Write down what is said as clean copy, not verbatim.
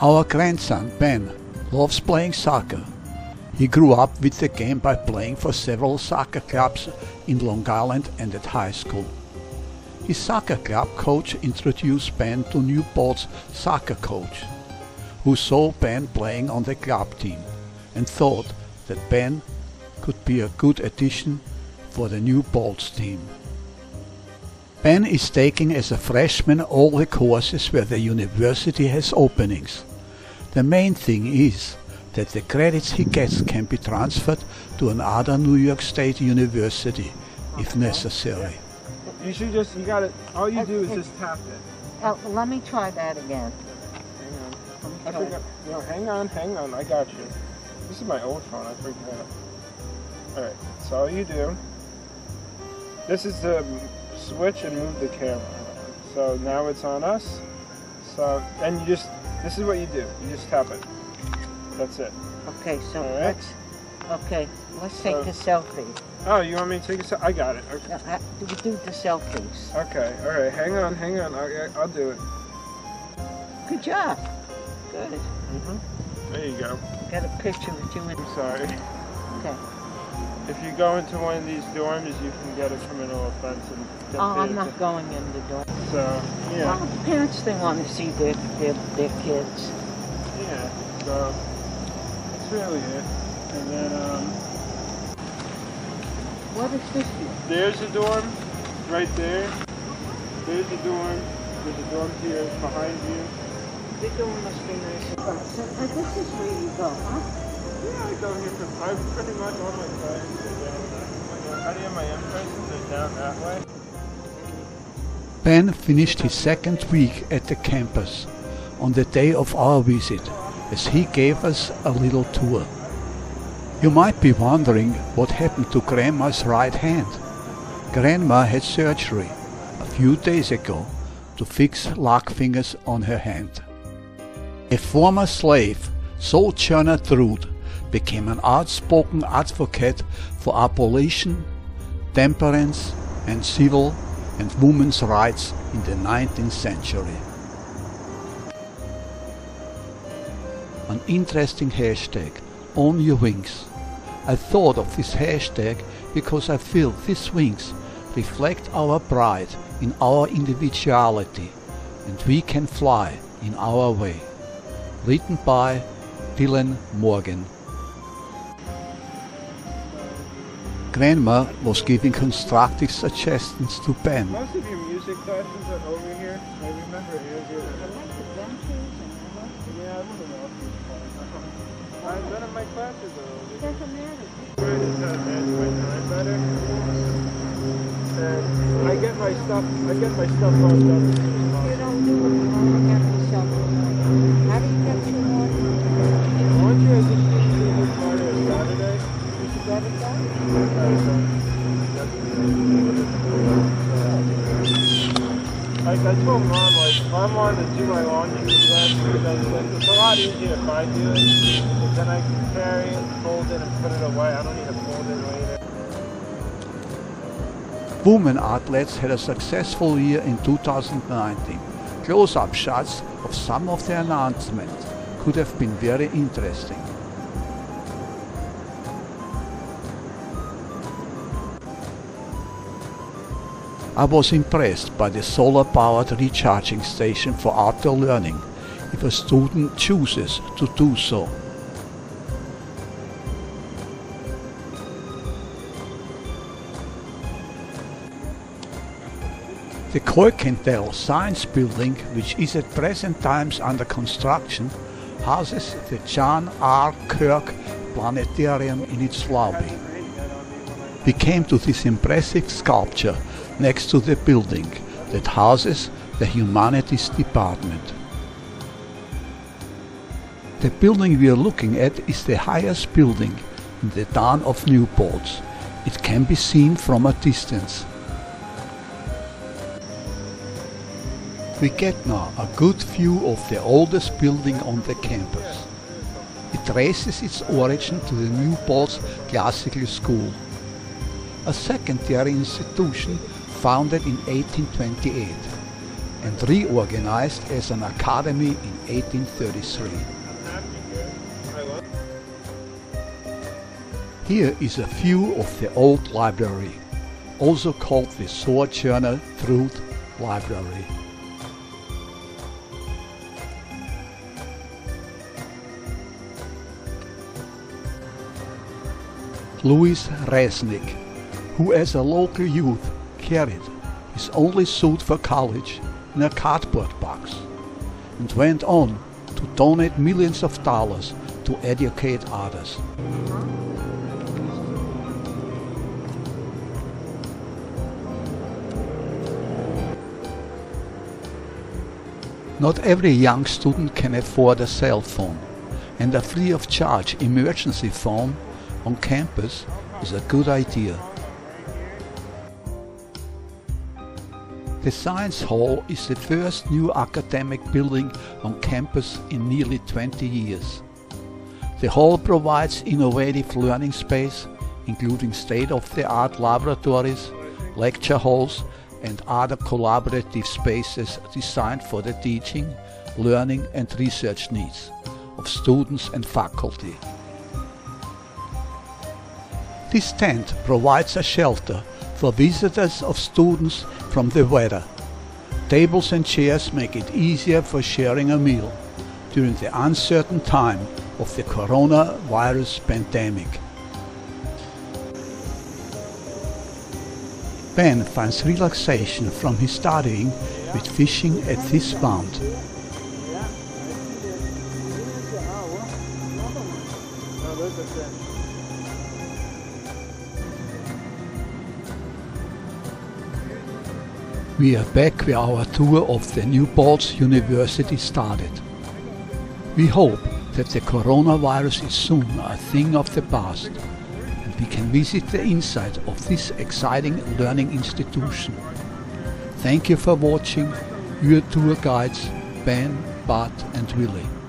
Our grandson, Ben, loves playing soccer. He grew up with the game by playing for several soccer clubs in Long Island and at high school. His soccer club coach introduced Ben to New Paltz soccer coach, who saw Ben playing on the club team and thought that Ben could be a good addition for the New Paltz team. Ben is taking as a freshman all the courses where the university has openings. The main thing is that the credits he gets can be transferred to another New York State university if necessary. You should just, you gotta, all you do is just tap it. Oh, let me try that again. Hang on. I forgot, no, hang on, I got you. This is my old phone, I forgot. Alright, so all you do, this is the switch and move the camera. So now it's on us. So, and you just, this is what you do. You just tap it. That's it. Okay, so right. let's take a selfie. Oh, you want me to take a selfie? I got it. Okay. We do the selfies. Okay, alright, hang on. I'll do it. Good job. Good. There you go. Got a picture with you in. I'm sorry. Okay. If you go into one of these dorms, you can get a criminal offense and get I'm not going in the dorm. So, yeah. Well, the parents, they want to see their kids. Yeah, so that's really it. And then, what is this? there's a dorm right there. There's a dorm. There's a dorm here behind you. The dorm must be nice. So this is where you go, huh? Yeah, I go here for, I pretty much all my classes are down that. Any of my in-persons are down that way. Ben finished his second week at the campus on the day of our visit, as he gave us a little tour. You might be wondering what happened to Grandma's right hand. Grandma had surgery a few days ago to fix lock fingers on her hand. A former slave, Sojourner Trude, became an outspoken advocate for abolition, temperance, and civil and women's rights in the 19th century. An interesting hashtag, On Your Wings. I thought of this hashtag because I feel these wings reflect our pride in our individuality, and we can fly in our way. Written by Dylan Morgan. Grandma was giving constructive suggestions to Ben. Most of your music classes are over here. I remember it. Yeah, I wouldn't know if you none of my classes are over here. Doesn't matter. Where is that manage my time better? And I get my stuff all done. You don't do it. You only have yourself. How do you get your water? Aren't you as a student Friday or Saturday? You should get it done. Like I told Mom, like if I wanted to do my laundry it's a lot easier if I do it, because then I can carry it, fold it, and put it away. I don't need to fold it later. Women athletes had a successful year in 2019. Close-up shots of some of the announcements could have been very interesting. I was impressed by the solar-powered recharging station for outdoor learning if a student chooses to do so. The Kuykendall Science Building, which is at present times under construction, houses the John R. Kirk Planetarium in its lobby. We came to this impressive sculpture next to the building that houses the Humanities Department. The building we are looking at is the highest building in the town of New Paltz. It can be seen from a distance. We get now a good view of the oldest building on the campus. It traces its origin to the New Paltz Classical School, a secondary institution founded in 1828. and reorganized as an academy in 1833. Here is a view of the old library, also called the Sojourner Truth Library. Louis Resnick, who as a local youth carried his only suit for college in a cardboard box and went on to donate millions of dollars to educate others. Not every young student can afford a cell phone, and a free of charge emergency phone on campus is a good idea. The Science Hall is the first new academic building on campus in nearly 20 years. The hall provides innovative learning space, including state-of-the-art laboratories, lecture halls, and other collaborative spaces designed for the teaching, learning and research needs of students and faculty. This tent provides a shelter for visitors of students from the weather. Tables and chairs make it easier for sharing a meal during the uncertain time of the coronavirus pandemic. Ben finds relaxation from his studying with fishing at this pond. We are back where our tour of the New Paltz University started. We hope that the coronavirus is soon a thing of the past and we can visit the inside of this exciting learning institution. Thank you for watching. Your tour guides Ben, Bart and Willie.